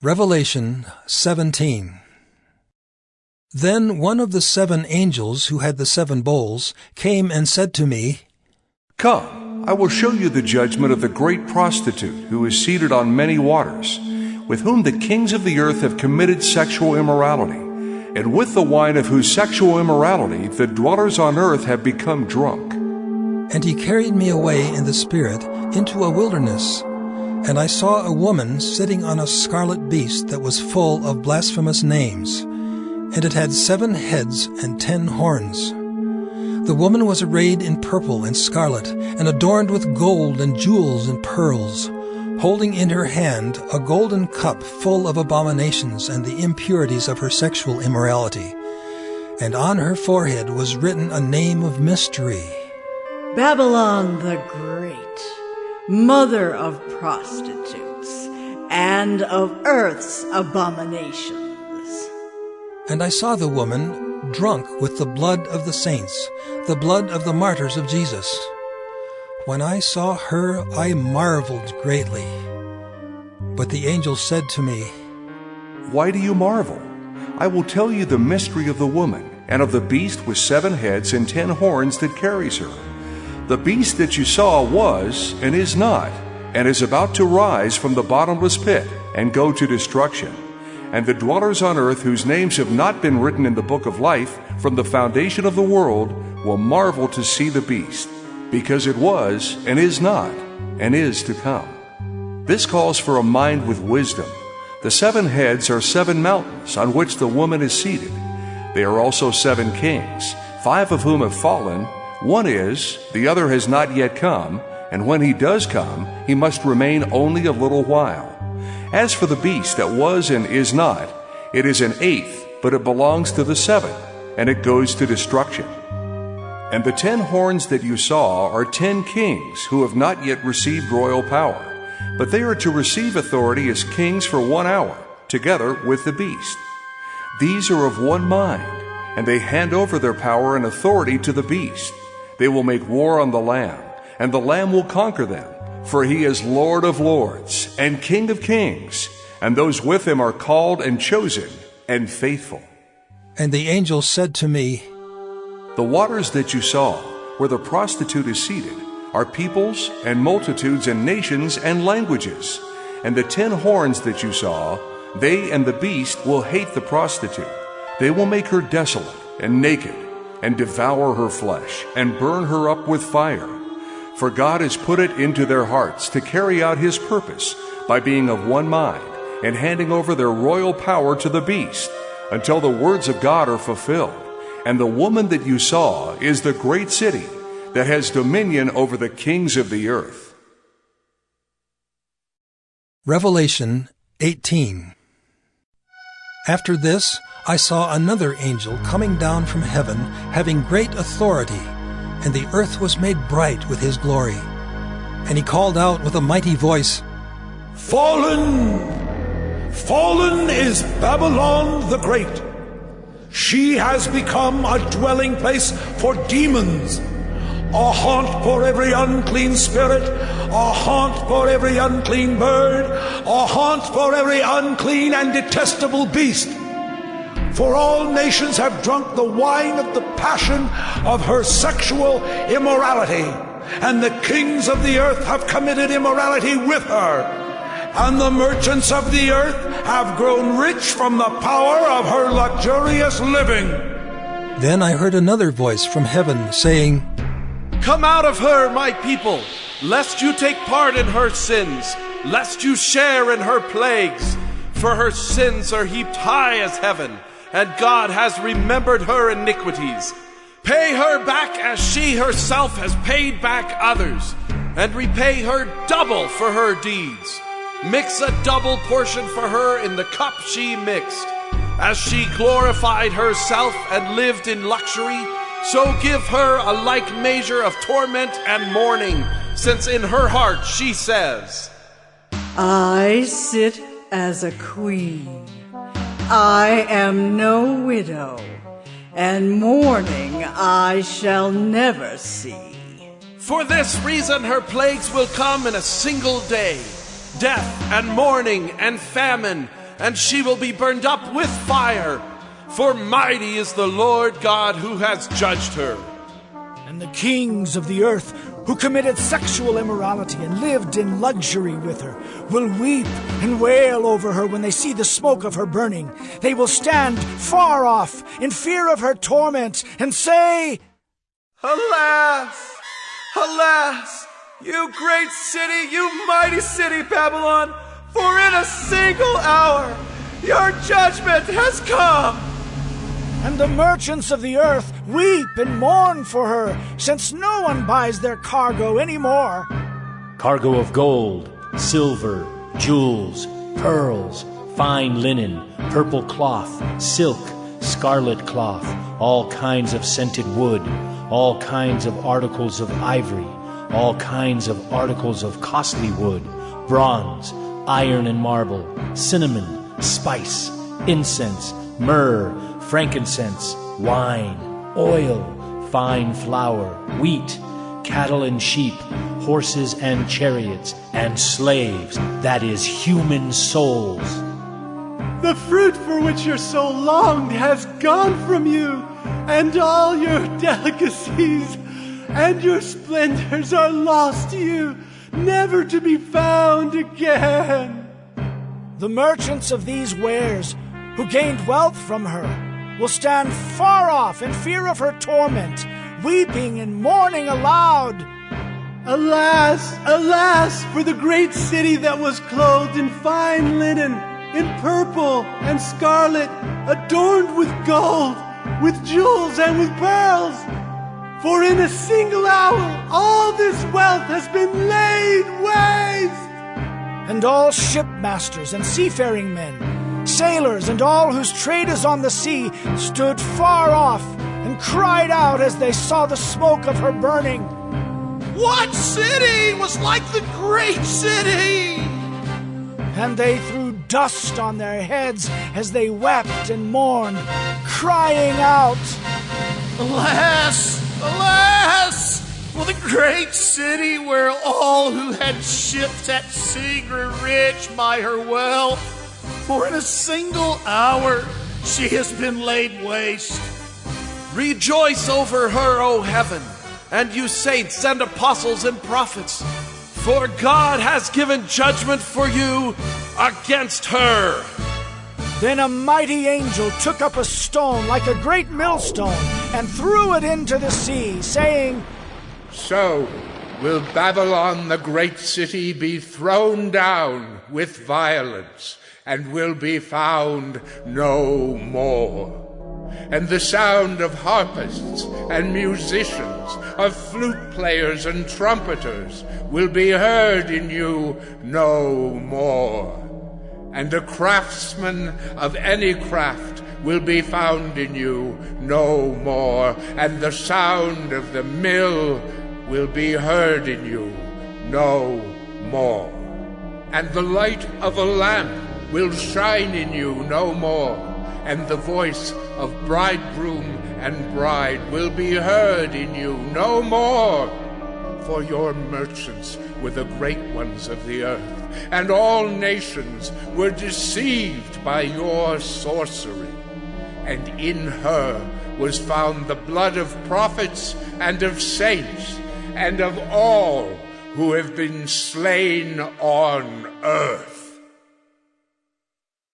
Revelation 17. Then one of the 7 angels who had the 7 bowls came and said to me, Come, I will show you the judgment of the great prostitute who is seated on many waters, with whom the kings of the earth have committed sexual immorality, and with the wine of whose sexual immorality the dwellers on earth have become drunk. And he carried me away in the Spirit into a wilderness. And I saw a woman sitting on a scarlet beast that was full of blasphemous names, and it had 7 heads and 10 horns. The woman was arrayed in purple and scarlet, and adorned with gold and jewels and pearls, holding in her hand a golden cup full of abominations and the impurities of her sexual immorality. And on her forehead was written a name of mystery: Babylon the Great, mother of prostitutes and of earth's abominations. And I saw the woman drunk with the blood of the saints, the blood of the martyrs of Jesus. When I saw her, I marveled greatly. But the angel said to me, Why do you marvel? I will tell you the mystery of the woman, and of the beast with 7 heads and 10 horns that carries her. The beast that you saw was, and is not, and is about to rise from the bottomless pit, and go to destruction. And the dwellers on earth whose names have not been written in the book of life from the foundation of the world will marvel to see the beast, because it was, and is not, and is to come. This calls for a mind with wisdom. The 7 heads are 7 mountains on which the woman is seated. They are also 7 kings, 5 of whom have fallen. One is, the other has not yet come, and when he does come, he must remain only a little while. As for the beast that was and is not, it is an 8th, but it belongs to the 7th, and it goes to destruction. And the 10 horns that you saw are 10 kings who have not yet received royal power, but they are to receive authority as kings for 1 hour, together with the beast. These are of one mind, and they hand over their power and authority to the beast. They will make war on the Lamb, and the Lamb will conquer them, for he is Lord of lords and King of kings, and those with him are called and chosen and faithful. And the angel said to me, The waters that you saw, where the prostitute is seated, are peoples and multitudes and nations and languages. And the 10 horns that you saw, they and the beast will hate the prostitute. They will make her desolate and naked, and devour her flesh, and burn her up with fire. For God has put it into their hearts to carry out his purpose by being of one mind, and handing over their royal power to the beast, until the words of God are fulfilled. And the woman that you saw is the great city that has dominion over the kings of the earth. Revelation 18. After this, I saw another angel coming down from heaven, having great authority, and the earth was made bright with his glory. And he called out with a mighty voice, Fallen! Fallen is Babylon the Great. She has become a dwelling place for demons, a haunt for every unclean spirit, a haunt for every unclean bird, a haunt for every unclean and detestable beast. For all nations have drunk the wine of the passion of her sexual immorality, and the kings of the earth have committed immorality with her, and the merchants of the earth have grown rich from the power of her luxurious living. Then I heard another voice from heaven saying, Come out of her, my people, lest you take part in her sins, lest you share in her plagues. For her sins are heaped high as heaven, and God has remembered her iniquities. Pay her back as she herself has paid back others, and repay her double for her deeds. Mix a double portion for her in the cup she mixed. As she glorified herself and lived in luxury, so give her a like measure of torment and mourning, since in her heart she says, I sit as a queen. I am no widow, and mourning I shall never see. For this reason her plagues will come in a single day, death and mourning and famine, and she will be burned up with fire. For mighty is the Lord God who has judged her. And the kings of the earth who committed sexual immorality and lived in luxury with her will weep and wail over her when they see the smoke of her burning. They will stand far off in fear of her torment and say, Alas! Alas! You great city, you mighty city, Babylon! For in a single hour your judgment has come! And the merchants of the earth weep and mourn for her, since no one buys their cargo anymore. Cargo of gold, silver, jewels, pearls, fine linen, purple cloth, silk, scarlet cloth, all kinds of scented wood, all kinds of articles of ivory, all kinds of articles of costly wood, bronze, iron and marble, cinnamon, spice, incense, myrrh, frankincense, wine, oil, fine flour, wheat, cattle and sheep, horses and chariots, and slaves, that is, human souls. The fruit for which your soul longed has gone from you, and all your delicacies and your splendors are lost to you, never to be found again. The merchants of these wares, who gained wealth from her, will stand far off in fear of her torment, weeping and mourning aloud. Alas, alas, for the great city that was clothed in fine linen, in purple and scarlet, adorned with gold, with jewels and with pearls. For in a single hour all this wealth has been laid waste. And all shipmasters and seafaring men, sailors and all whose trade is on the sea, stood far off and cried out as they saw the smoke of her burning. What city was like the great city? And they threw dust on their heads as they wept and mourned, crying out, Alas, alas, for the great city where all who had ships at sea grew rich by her wealth. For in a single hour she has been laid waste. Rejoice over her, O heaven, and you saints and apostles and prophets, for God has given judgment for you against her. Then a mighty angel took up a stone like a great millstone and threw it into the sea, saying, So will Babylon the great city be thrown down with violence, and will be found no more. And the sound of harpists and musicians, of flute players and trumpeters, will be heard in you no more. And a craftsman of any craft will be found in you no more, and the sound of the mill will be heard in you no more. And the light of a lamp will shine in you no more, and the voice of bridegroom and bride will be heard in you no more. For your merchants were the great ones of the earth, and all nations were deceived by your sorcery. And in her was found the blood of prophets and of saints, and of all who have been slain on earth.